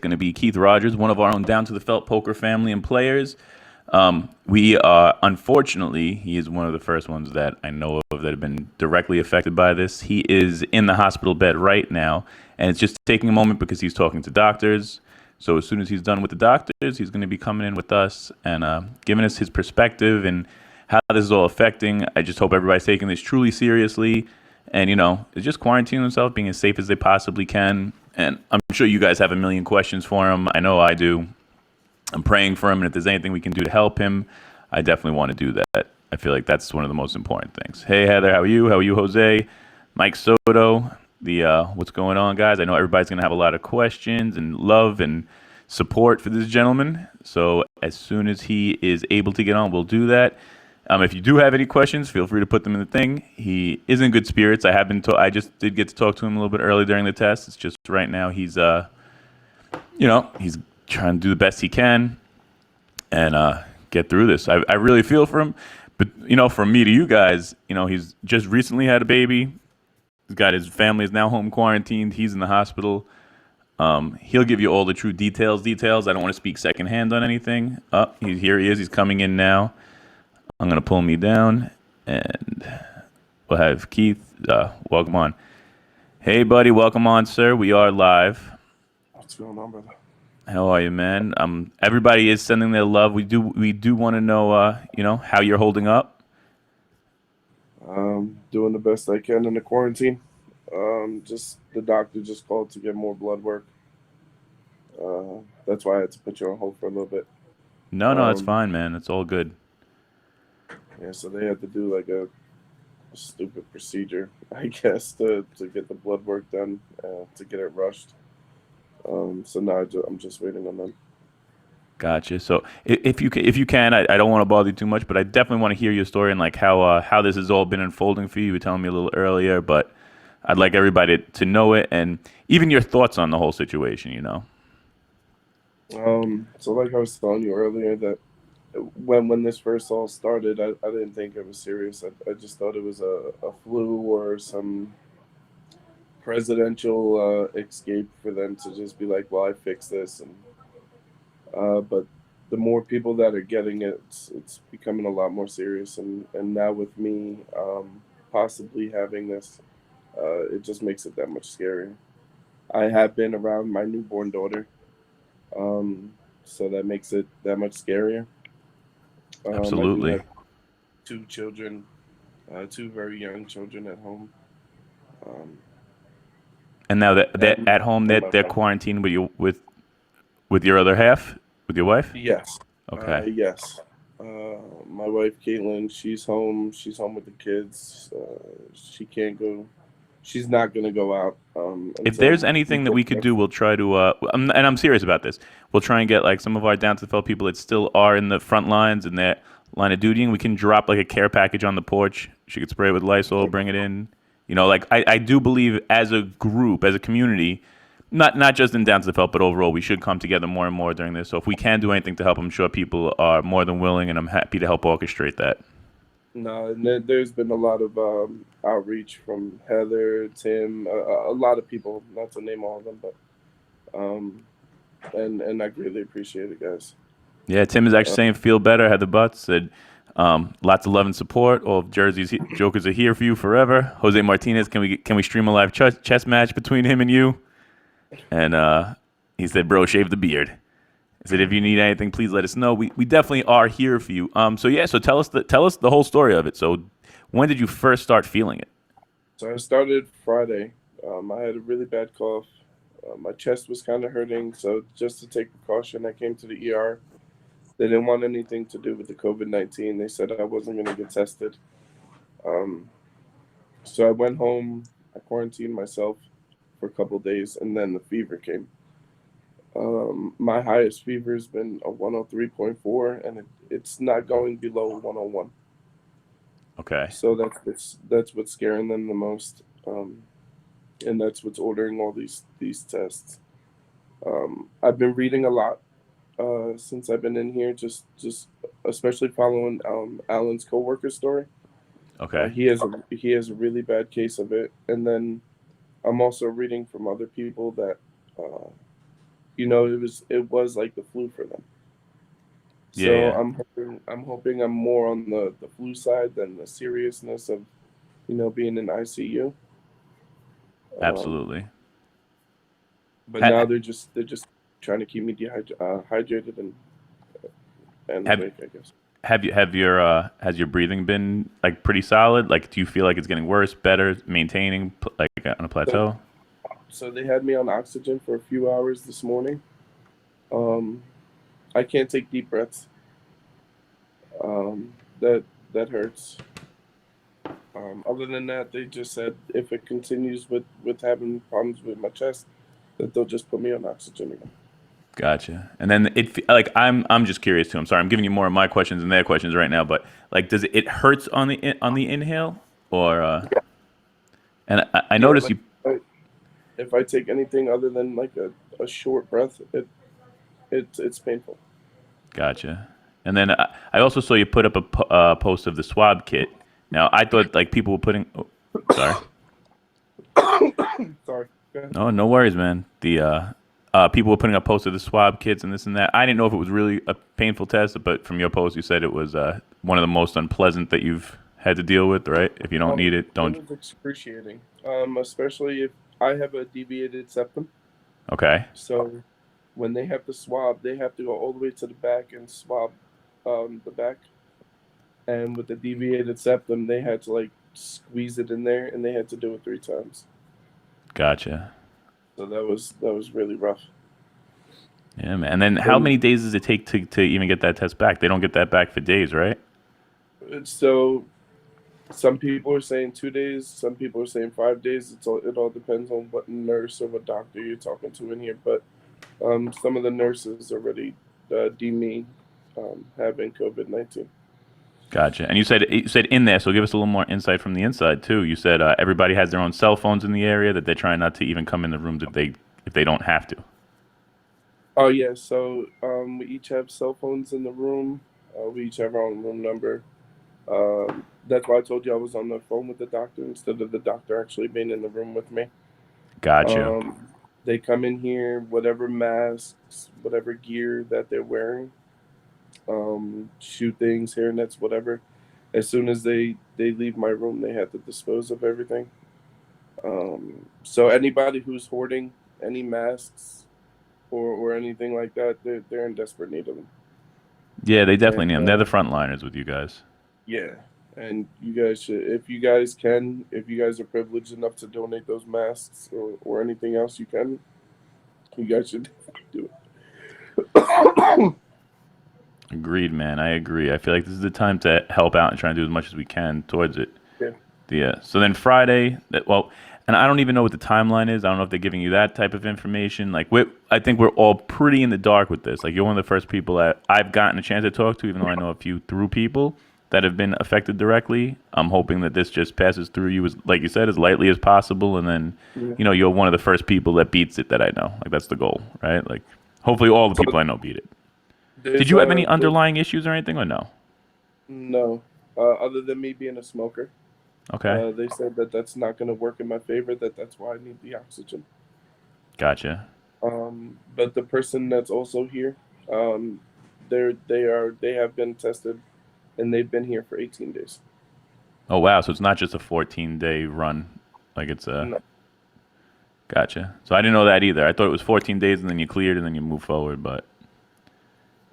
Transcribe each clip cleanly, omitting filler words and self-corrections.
going to be Keith Rogers, one of our own down to the felt poker family and players. We are, unfortunately, he is one of the first ones that I know of that have been directly affected by this. He is in the hospital bed right now, and it's just taking a moment because he's talking to doctors. So as soon as he's done with the doctors, he's going to be coming in with us and giving us his perspective and how this is all affecting. I just hope everybody's taking this truly seriously and, it's just quarantining themselves, being as safe as they possibly can. And I'm sure you guys have a million questions for him. I know I do. I'm praying for him, and if there's anything we can do to help him, I definitely want to do that. I feel like that's one of the most important things. Hey, Heather, how are you? How are you, Jose? Mike Soto, what's going on, guys? I know everybody's going to have a lot of questions and love and support for this gentleman. So as soon as he is able to get on, we'll do that. If you do have any questions, feel free to put them in the thing. He is in good spirits. I just did get to talk to him a little bit early during the test. It's just right now he's he's trying to do the best he can and get through this. I really feel for him. But, from me to you guys, he's just recently had a baby. He's got his family is now home quarantined. He's in the hospital. He'll give you all the true details. I don't want to speak secondhand on anything. Here he is. He's coming in now. I'm going to pull me down, and we'll have Keith. Welcome on. Hey, buddy. Welcome on, sir. We are live. What's going on, brother? How are you, man? Everybody is sending their love. We do want to know, how you're holding up. Doing the best I can in the quarantine. Just the doctor just called to get more blood work. That's why I had to put you on hold for a little bit. No, that's Um, fine, man. It's all good. yeah, so they had to do like a stupid procedure, I guess, to get the blood work done, to get it rushed. So now I'm just waiting on them. Gotcha. So if you can, I don't want to bother you too much, but I definitely want to hear your story and like how this has all been unfolding for you. You were telling me a little earlier, but I'd like everybody to know it and even your thoughts on the whole situation. So like I was telling you earlier that when this first all started, I didn't think it was serious. I just thought it was a flu or some presidential escape for them to just be like, well, I fixed this. And but the more people that are getting it, it's becoming a lot more serious. And now with me possibly having this, it just makes it that much scarier. I have been around my newborn daughter, um, so that makes it that much scarier. I do Absolutely. have two children, two very young children at home, um, And now that they're and at home, and they're my wife. quarantined with your other half, with your wife. Yes, Okay. yes. My wife Caitlin, she's home. She's home with the kids. She can't go. She's not gonna go out If there's until we anything that get we could back. do, we'll try to. And I'm serious about this. We'll try and get like some of our down to the fell people that still are in the front lines and their line of duty, and we can drop like a care package on the porch. She could spray it with Lysol, bring it in. Like I do believe as a group, as a community, not just in down to the felt, but overall, we should come together more and more during this. So if we can do anything to help, I'm sure people are more than willing, and I'm happy to help orchestrate that. No, and there's been a lot of outreach from Heather, Tim, a lot of people. Not to name all of them, but um, and I greatly appreciate it, guys. Yeah, Tim is actually Uh, saying feel better. Had the butts. Said lots of love and support. All of Jersey's Jokers are here for you forever. Jose Martinez, can we stream a live chess match between him and you? And he said, bro, shave the beard. I said, if you need anything, please let us know. We definitely are here for you. So yeah, so tell us the whole story of it. So when did you first start feeling it? so I started Friday. I had a really bad cough. My chest was kind of hurting, so just to take precaution, I came to the ER. They didn't want anything to do with the COVID-19. They said I wasn't going to get tested. Um, so I went home. I quarantined myself for a couple of days, and then the fever came. My highest fever has been a 103.4, and it's not going below 101. Okay. So that's what's scaring them the most, and that's what's ordering all these tests. I've been reading a lot since I've been in here, just especially following Alan's coworker story. Okay. He has a really bad case of it, and then I'm also reading from other people that uh, it was like the flu for them. Yeah, So yeah, I'm hoping I'm more on the flu side than the seriousness of being in ICU. Um, absolutely. but Ha- now they're just trying to keep me hydrated and have awake, I guess. has your breathing been like pretty solid? Like, do you feel like it's getting worse, better, maintaining like on a So plateau? so they had me on oxygen for a few hours this morning. Um, I can't take deep breaths. That hurts. Other than that, they just said if it continues with having problems with my chest, that they'll just put me on oxygen again. Gotcha. And then like I'm just curious too. I'm sorry, I'm giving you more of my questions and their questions right now, but like, does it hurts on on the inhale or and I Yeah, noticed like you. if I take anything other than like a short breath, it's painful. Gotcha. And then I also saw you put up a post of the swab kit. Now I thought like people were putting. Oh, sorry. Sorry. Go ahead. No, no worries, man. The people were putting up posts of the swab kits and this and that. I didn't know if it was really a painful test, but from your post, you said it was one of the most unpleasant that you've had to deal with. Right? If you don't need it, It don't. was excruciating. Especially if I have a deviated septum. Okay. So when they have to swab, they have to go all the way to the back and swab the back. And with the deviated septum, they had to like squeeze it in there, and they had to do it 3 times. Gotcha. So that was really rough. Yeah, man. And then how And many days does it take to even get that test back? They don't get that back for days, right? so some people are saying 2 days, some people are saying 5 days. It all depends on what nurse or what doctor you're talking to in here. But some of the nurses already deem me having COVID-19. Gotcha. And you said in there, so give us a little more insight from the inside too. You said everybody has their own cell phones in the area that they're trying not to even come in the rooms if they don't have to. Oh yeah, so we each have cell phones in the room. We each have our own room number. That's why I told you I was on the phone with the doctor instead of the doctor actually being in the room with me. Gotcha. Um, they come in here, whatever masks, whatever gear that they're wearing, shoe things, hair nets, whatever. As soon as they leave my room, they have to dispose of everything. So anybody who's hoarding any masks or anything like that, they're in desperate need of them. Yeah, they definitely And need them. They're the frontliners with you guys. yeah, and you guys should, if you guys can, if you guys are privileged enough to donate those masks or anything else, you guys should do it. Agreed, man. I agree. I feel like this is the time to help out and try and do as much as we can towards it. Yeah. Yeah. So then Friday, well, and I don't even know what the timeline is. I don't know if they're giving you that type of information. Like, I think we're all pretty in the dark with this. Like, you're one of the first people that I've gotten a chance to talk to, even though I know a few through people that have been affected directly. I'm hoping that this just passes through you, as, like you said, as lightly as possible. And then, Yeah. you're one of the first people that beats it that I know. Like, that's the goal, right? Like, hopefully all the So people I know beat it. Did there's you have any there's underlying issues or anything, or no? no, other than me being a smoker. Okay. They said that that's not going to work in my favor. That's why I need the oxygen. Gotcha. But the person that's also here, um, they have been tested, and they've been here for 18 days. Oh, wow. So it's not just a 14-day run. Like, it's a. No. Gotcha. So I didn't know that either. I thought it was 14 days and then you cleared and then you move forward, but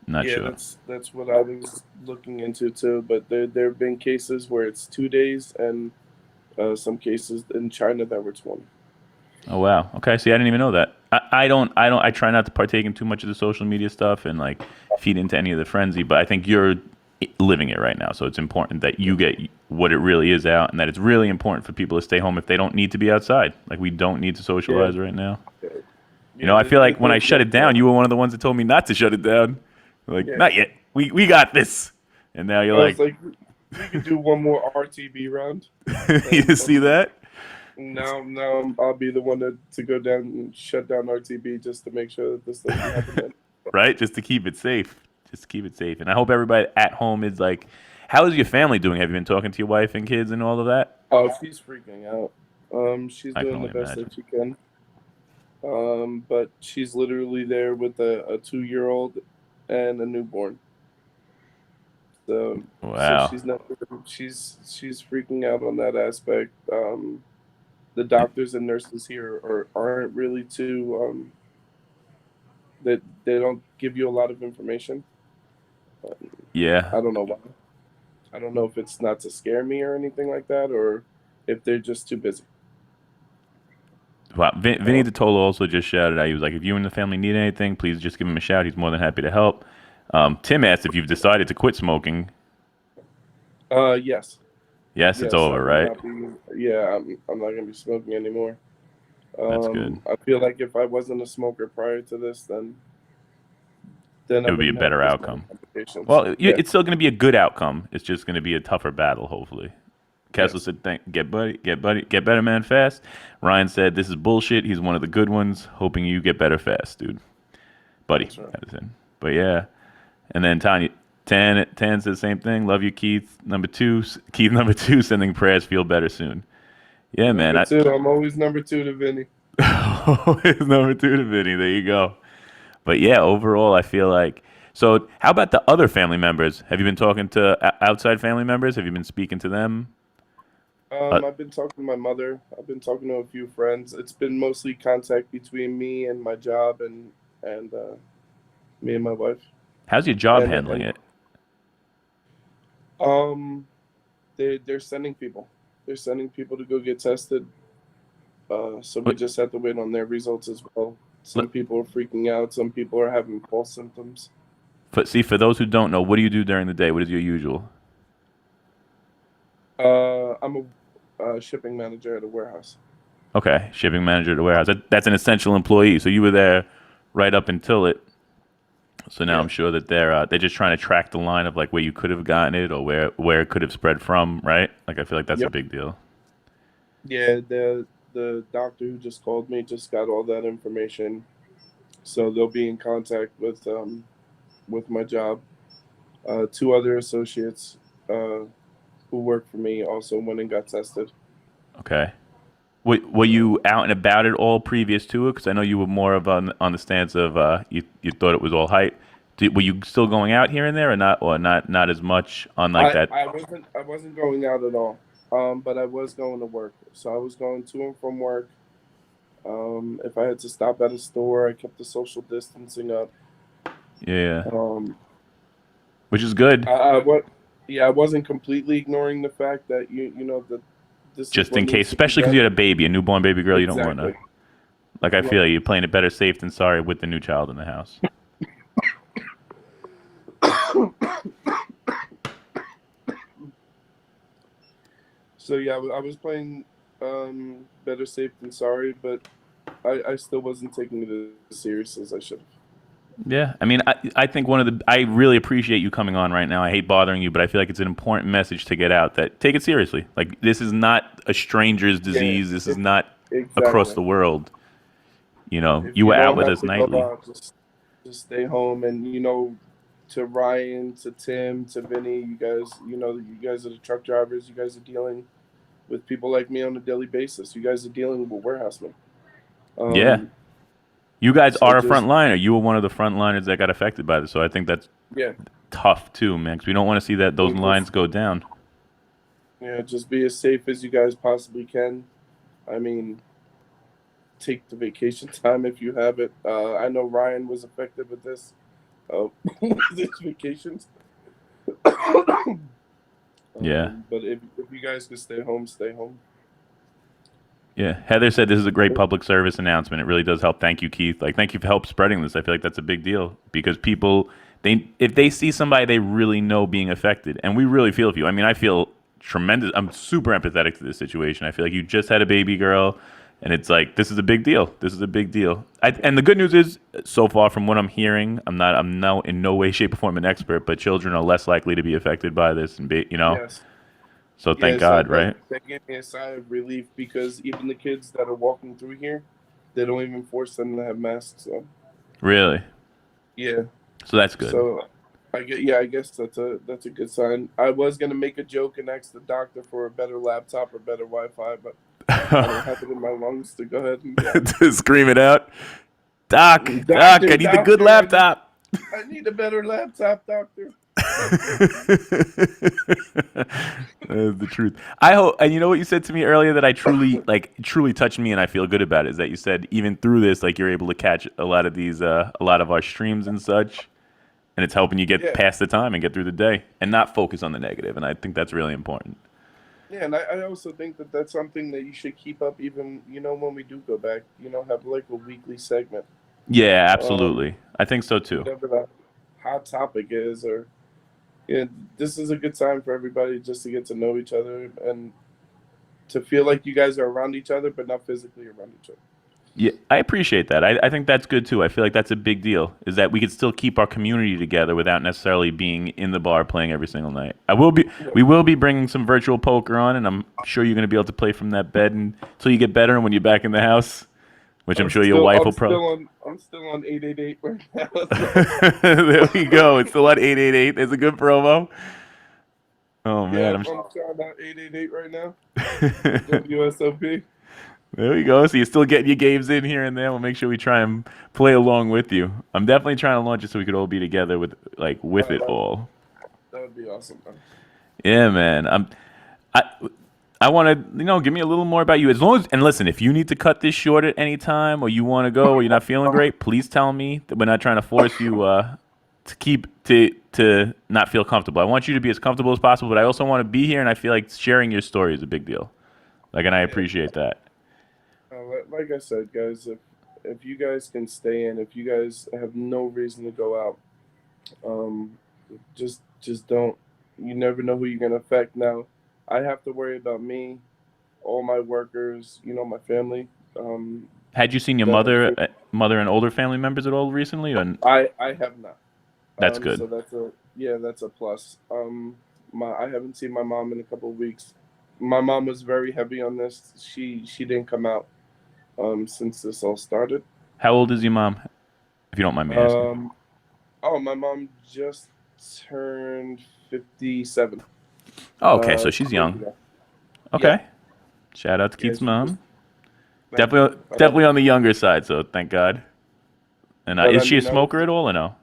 not Yeah, sure. that's what I was looking into too. But there have been cases where it's 2 days, and some cases in China that were 20. Oh, wow. Okay. See, I didn't even know that. I try not to partake in too much of the social media stuff and like feed into any of the frenzy, but I think you're living it right now. So it's important that you get what it really is out and that it's really important for people to stay home if they don't need to be outside. Like, we don't need to Yeah, socialize right now. yeah. I feel like when I There's shut it no. down, you were one of the ones that told me not to shut it down. Like, Yeah, not yet. We got this. And now you're I was like, like, we could do one more RTB round, you and see that? now I'll be the one to go down and shut down RTB just to make sure that this doesn't happen. Then. Right? Just to keep it safe. Just to keep it safe. And I hope everybody at home is like, how is your family doing? Have you been talking to your wife and kids and all of that? Oh, she's freaking out. She's I can doing the only best imagine. that she can. But she's literally there with a 2-year-old and a newborn. So Wow. she's not she's freaking out on that aspect. The doctors and nurses here aren't really too that they don't give you a lot of information. Yeah. I don't know why. I don't know if it's not to scare me or anything like that, or if they're just too busy. Wow. Vinny Um, DeTolo also just shouted out. He was like, if you and the family need anything, please just give him a shout. He's more than happy to help. Tim asked if you've decided to quit smoking. yes, Yes, it's yes, I over, will right? not be. Yeah, I'm not gonna be smoking anymore. That's good. I feel like if I wasn't a smoker prior to this, then I It would be a wouldn't have better this many outcome. complications. Well, Yeah, it's still going to be a good outcome. It's just going to be a tougher battle, hopefully. Kessler yes, said, get better, man, fast." Ryan said, "This is bullshit. He's one of the good ones. Hoping you get better fast, dude, buddy." that's right. That is it. But yeah, and then Tanya Tan said the same thing. Love you, Keith. Number two, Keith. Number two, sending prayers. Feel better soon. Yeah, man. Number two, I'm always number two to Vinny. Always number two to Vinny. There you go. But yeah, overall, I feel like. So, how about the other family members? Have you been talking to outside family members? Have you been speaking to them? Uh, I've been talking to my mother. I've been talking to a few friends. It's been mostly contact between me and my job and me and my wife. how's your job handling And it? um, they're sending people. They're sending people to go get tested. So we What- just have to wait on their results as well. let- Some people are freaking out. Some people are having false symptoms. for those who don't know, what do you do during the day? What is your usual? I'm a shipping manager at a warehouse. Okay, shipping manager at the warehouse. That's an essential employee. So you were there right up until it. So now Yeah, I'm sure that they're just trying to track the line of like where you could have gotten it or where it could have spread from, right? Like I feel like that's a yep, big deal. yeah. The doctor who just called me just got all that information, so they'll be in contact with my job. Two other associates who work for me also went and got tested. Okay. Were you out and about at all previous to it? Because I know you were more of on the stance of you thought it was all hype. Were you still going out here and there, or not as much on like that? I wasn't going out at all. But I was going to work. So I was going to and from work. If I had to stop at a store, I kept the social distancing up. Yeah, Um, which is good. what? Yeah, I wasn't completely ignoring the fact that you know that this is Just what in case, needs to be especially because you done. had a baby, a newborn baby girl. You don't want to. Exactly. Like I Right. feel you're playing it better safe than sorry with the new child in the house. So yeah, I was playing better safe than sorry, but I still wasn't taking it as serious as I should have. Yeah, I mean, I think I really appreciate you coming on right now. I hate bothering you, but I feel like it's an important message to get out that take it seriously. Like this is not a stranger's Yeah, disease. This is if, not across exactly. the world. You know, If you you were out don't with have us to go nightly. out, just stay home. And to Ryan, to Tim, to Vinny, you guys are the truck drivers. You guys are dealing with people like me on a daily basis. You guys are dealing with warehousemen. Yeah, Um, you guys so are a just frontliner. You were one of the frontliners that got affected by this. So I think that's yeah, tough too, man. Because we don't want to see that those so lines just go down. just be as safe as you guys possibly can. I mean, take the vacation time if you have it. I know Ryan was affected with this, with his vacations. Yeah. But if you guys could stay home, stay home. Yeah, Heather said this is a great public service announcement. It really does help. Thank you, Keith. Like, thank you for help spreading this. I feel like that's a big deal because people, if they see somebody they really know being affected, and we really feel for you. I mean, I feel tremendous. I'm super empathetic to this situation. I feel like you just had a baby girl, and it's like this is a big deal. This is a big deal. And the good news is, so far from what I'm hearing, I'm now in no way, shape, or form an expert, but children are less likely to be affected by this, and Yes. so thank Yes, God, right? that gave me a sigh of relief because even the kids that are walking through here, they don't even force them to have masks on. Really. Yeah. So that's good. So I guess that's a good sign. I was gonna make a joke and ask the doctor for a better laptop or better Wi-Fi, but I don't have it in my lungs to go ahead and yeah. To scream it out. Doc, Doc, I Doctor, need the good doctor, laptop. I need a better laptop, doctor. That's the truth. I hope, and you know what you said to me earlier that I truly touched me, and I feel good about it. Is that you said even through this, like you're able to catch a lot of these, a lot of our streams and such, and it's helping you get Yeah, past the time and get through the day and not focus on the negative. And I think that's really important. yeah, and I also think that that's something that you should keep up, even when we do go back. Have like a weekly segment. Yeah, Um, absolutely. I think so too. Whatever the hot topic is, or yeah, this is a good time for everybody just to get to know each other and to feel like you guys are around each other, but not physically around each other. Yeah, I appreciate that. I think that's good too. I feel like that's a big deal. Is that we could still keep our community together without necessarily being in the bar playing every single night. Yeah, we will be bringing some virtual poker on, and I'm sure you're going to be able to play from that bed until you get better and when you're back in the house, which I'm sure your wife will probably. I'm still on 888 right now. So There we go. It's still at 888. There's a good promo. Oh yeah, man, I'm trying out 888 right now. I'm. WSOP. There we go. So you're still getting your games in here and there. We'll make sure we try and play along with you. I'm definitely trying to launch it so we could all be together with it That all. that would be awesome, man. Yeah, man. I I want to give me a little more about you. As long as and listen, if you need to cut this short at any time, or you want to go, or you're not feeling great, please tell me. That we're not trying to force you to keep to not feel comfortable. I want you to be as comfortable as possible, but I also want to be here, and I feel like sharing your story is a big deal. And I Yeah, appreciate that. like I said, guys, if you guys can stay in, if you guys have no reason to go out, um, just don't. You never know who you're gonna affect. Now, I have to worry about me, all my workers, my family. Um, Had you seen your that mother and older family members at all recently? Or I have not. that's good. So that's a plus. I haven't seen my mom in a couple of weeks. My mom was very heavy on this. She didn't come out since this all started. How old is your mom, if you don't mind me asking? Um, oh, my mom just turned 57. Oh, okay, so 2 she's days young. ago. Yeah, Okay, shout out to yeah. Keith's She just mom. thank you. Definitely on the younger side, so thank God. And But is I she a mean, smoker at all or no?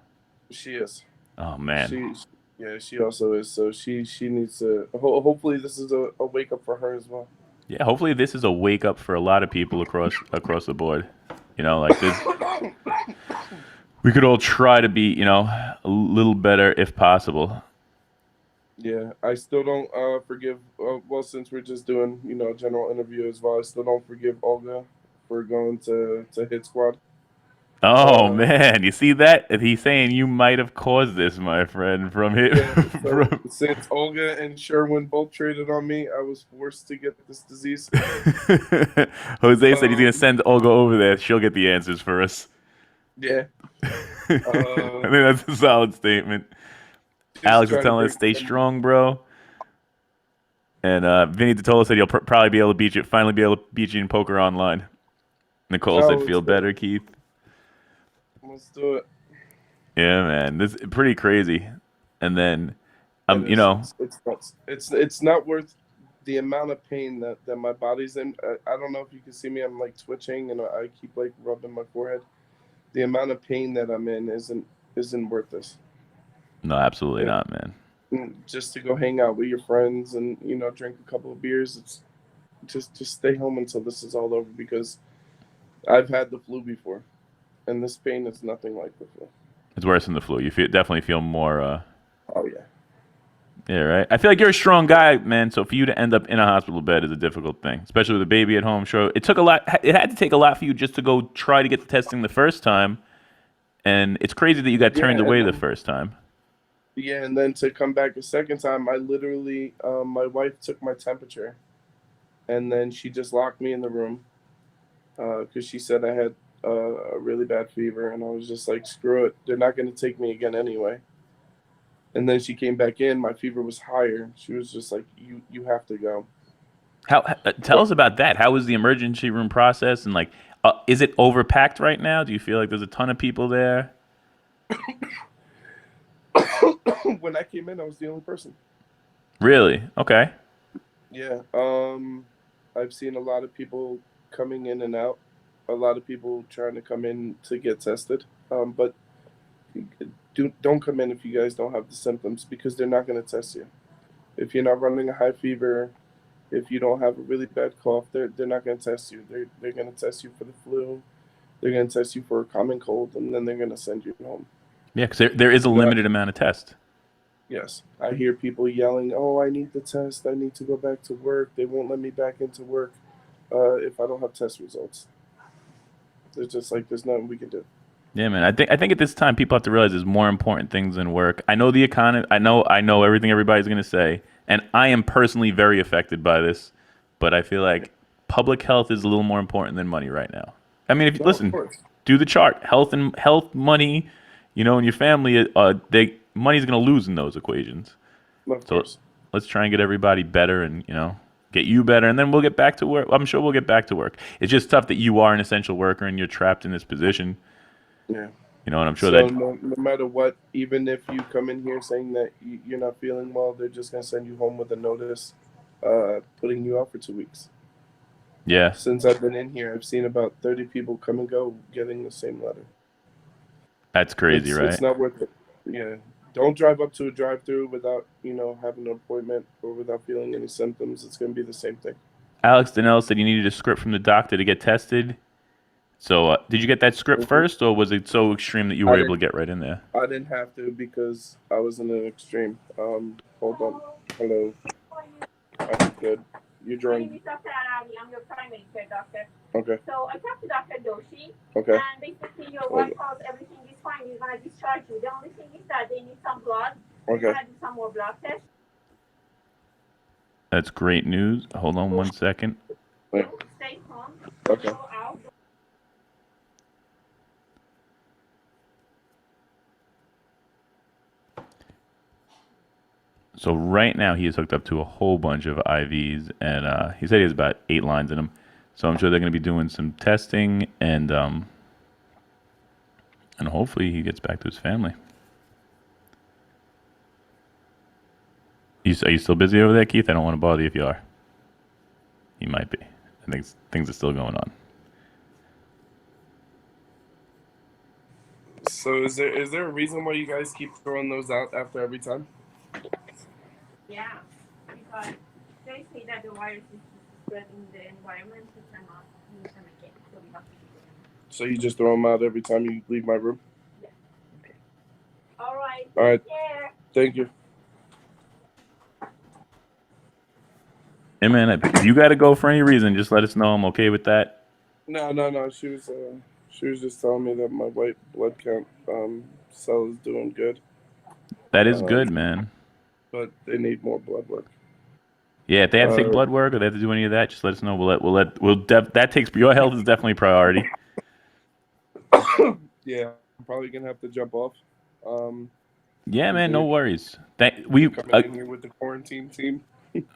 she is. Oh man, She yeah, she also is. So she needs to. Hopefully, this is a wake up for her as well. yeah. Hopefully, this is a wake up for a lot of people across the board. Like this, we could all try to be a little better if possible. Yeah, I still don't forgive. Well, since we're just doing a general interview as well, I still don't forgive Olga for going to hit squad. Oh Uh, man, you see that? He's saying you might have caused this, my friend, from him. yeah. So since Olga and Sherwin both traded on me, I was forced to get this disease. Jose said he's gonna Um, send Olga over there. She'll get the answers for us. yeah. I Uh, think that's a solid statement. she's Alex is trying to telling us break stay down. strong, bro. And Vinny Totola said he'll probably be able to beat you. Finally, be able to beat you in poker online. Nicole Oh, said feel better, Keith. let's do it. Yeah, man, this is pretty crazy. And then, It you is. know, It's nuts. It's not worth the amount of pain that my body's in. I don't know if you can see me. I'm like twitching and I keep like rubbing my forehead. The amount of pain that I'm in isn't worth this. no, absolutely It, not, man. just to go hang out with your friends and drink a couple of beers. It's just stay home until this is all over because I've had the flu before, and this pain is nothing like the flu. It's worse than the flu. Definitely feel more. Oh yeah. Yeah, right. I feel like you're a strong guy, man. So for you to end up in a hospital bed is a difficult thing, especially with a baby at home. Sure, it took a lot. It had to take a lot for you just to go try to get the testing the first time, and it's crazy that you got Yeah, turned and away the then first time. yeah, and then to come back a second time, I literally, my wife took my temperature, and then she just locked me in the room, because she said I had a really bad fever, and I was just like, screw it, they're not going to take me again anyway. And then she came back in, my fever was higher. She was just like, you have to go. How? Tell But us about that. How was the emergency room process? And is it overpacked right now? Do you feel like there's a ton of people there? when I came in, I was the only person. Really? Okay. Yeah. I've seen a lot of people coming in and out, a lot of people trying to come in to get tested. But don't come in if you guys don't have the symptoms because they're not going to test you. If you're not running a high fever, if you don't have a really bad cough, they're not going to test you. They're going to test you for the flu. They're going to test you for a common cold, and then they're going to send you home. Yeah, because there is a You know, limited amount of tests. yes, I hear people yelling, "Oh, I need the test. I need to go back to work. They won't let me back into work if I don't have test results." It's just like there's nothing we can do. Yeah, man. I think at this time people have to realize there's more important things than work. I know the economy. I know everything everybody's gonna say, and I am personally very affected by this. But I feel like public health is a little more important than money right now. I mean, if you No, of listen, course, do the chart. Health, money, and your family. They money's gonna lose in those equations. of So course. let's try and get everybody better, and get you better, and then we'll get back to work. I'm sure we'll get back to work. It's just tough that you are an essential worker and you're trapped in this position. Yeah. And I'm sure So that. no matter what, even if you come in here saying that you're not feeling well, they're just gonna send you home with a notice, putting you out for 2 weeks. Yeah, Since I've been in here, I've seen about 30 people come and go getting the same letter. that's crazy, It's right? not worth it. Yeah. Don't drive up to a drive-through without having an appointment or without feeling any symptoms. It's gonna be the same thing. Alex Donnell said you needed a script from the doctor to get tested. So, did you get that script Mhm. first, or was it so extreme that you I were able didn't. to get right in there? I didn't have to because I was in an extreme. Hold on. Hello. I'm good. You're My name drawing. is Dr. Arabi. I'm your primary care doctor. Okay. So I talked to Dr. Doshi, Okay. and basically your vitals, everything is fine. He's gonna discharge you. The only thing is that they need some blood. We're Okay. gonna do some more blood tests. That's great news. Hold on one second. Wait. Stay home. Okay. Go out. So right now he is hooked up to a whole bunch of IVs, and he said he has about 8 lines in him. So I'm sure they're going to be doing some testing, and hopefully he gets back to his family. Are you still busy over there, Keith? I don't want to bother you if you are. He might be. I think things are still going on. So is there a reason why you guys keep throwing those out after every time? Yeah, because they say that the virus is spread in the environment. We cannot use them again, so we have to use them. So you just throw them out every time you leave my room? Yeah. All right. All right. Take care. Thank you. Hey man, if you got to go for any reason, just let us know. I'm okay with that. No. She was just telling me that my white blood count cell is doing good, That is good, man. but they need more blood work. Yeah, if they have to take blood work or they have to do any of that, just let us know. That takes your health is definitely priority. Yeah, I'm probably gonna have to jump off. Yeah, man, no worries. Coming in here with the quarantine team.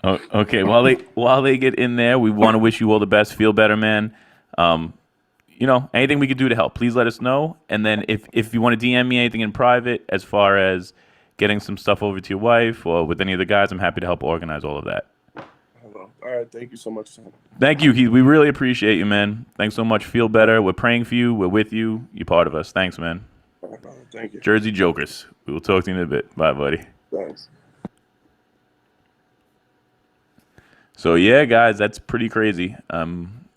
Okay. While they get in there, we want to wish you all the best. Feel better, man. Anything we could do to help, please let us know. And then if you want to DM me anything in private, as far as getting some stuff over to your wife or with any of the guys, I'm happy to help organize all of that. Hello. All right. Thank you so much, Tom. Thank you, Keith. We really appreciate you, man. Thanks so much. Feel better. We're praying for you. We're with you. You're part of us. Thanks, man. Thank you. Jersey Jokers. We will talk to you in a bit. Bye, buddy. Thanks. So yeah, guys, that's pretty crazy.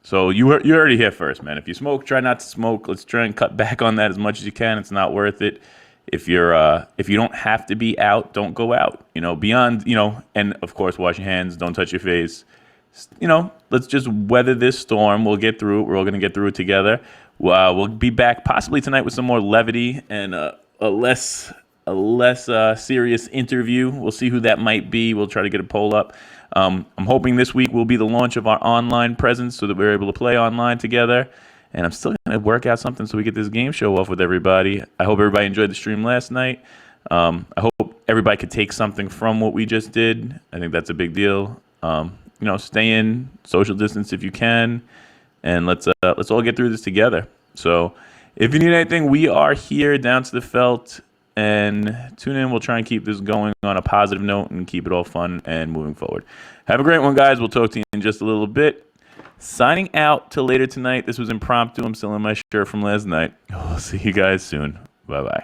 So you heard it here first, man. If you smoke, try not to smoke. Let's try and cut back on that as much as you can. It's not worth it. If you don't have to be out, don't go out. Beyond, and of course, wash your hands. Don't touch your face. Let's just weather this storm. We'll get through it. We're all gonna get through it together. We'll be back possibly tonight with some more levity and a less serious interview. We'll see who that might be. We'll try to get a poll up. I'm hoping this week will be the launch of our online presence so that we're able to play online together. And I'm still going to work out something so we get this game show off with everybody. I hope everybody enjoyed the stream last night. I hope everybody could take something from what we just did. I think that's a big deal. Stay in, social distance if you can, and let's all get through this together. So if you need anything, we are here down to the felt. And tune in. We'll try and keep this going on a positive note and keep it all fun and moving forward. Have a great one, guys. We'll talk to you in just a little bit. Signing out till later tonight. This was impromptu. I'm still in my shirt from last night. We'll see you guys soon. Bye-bye.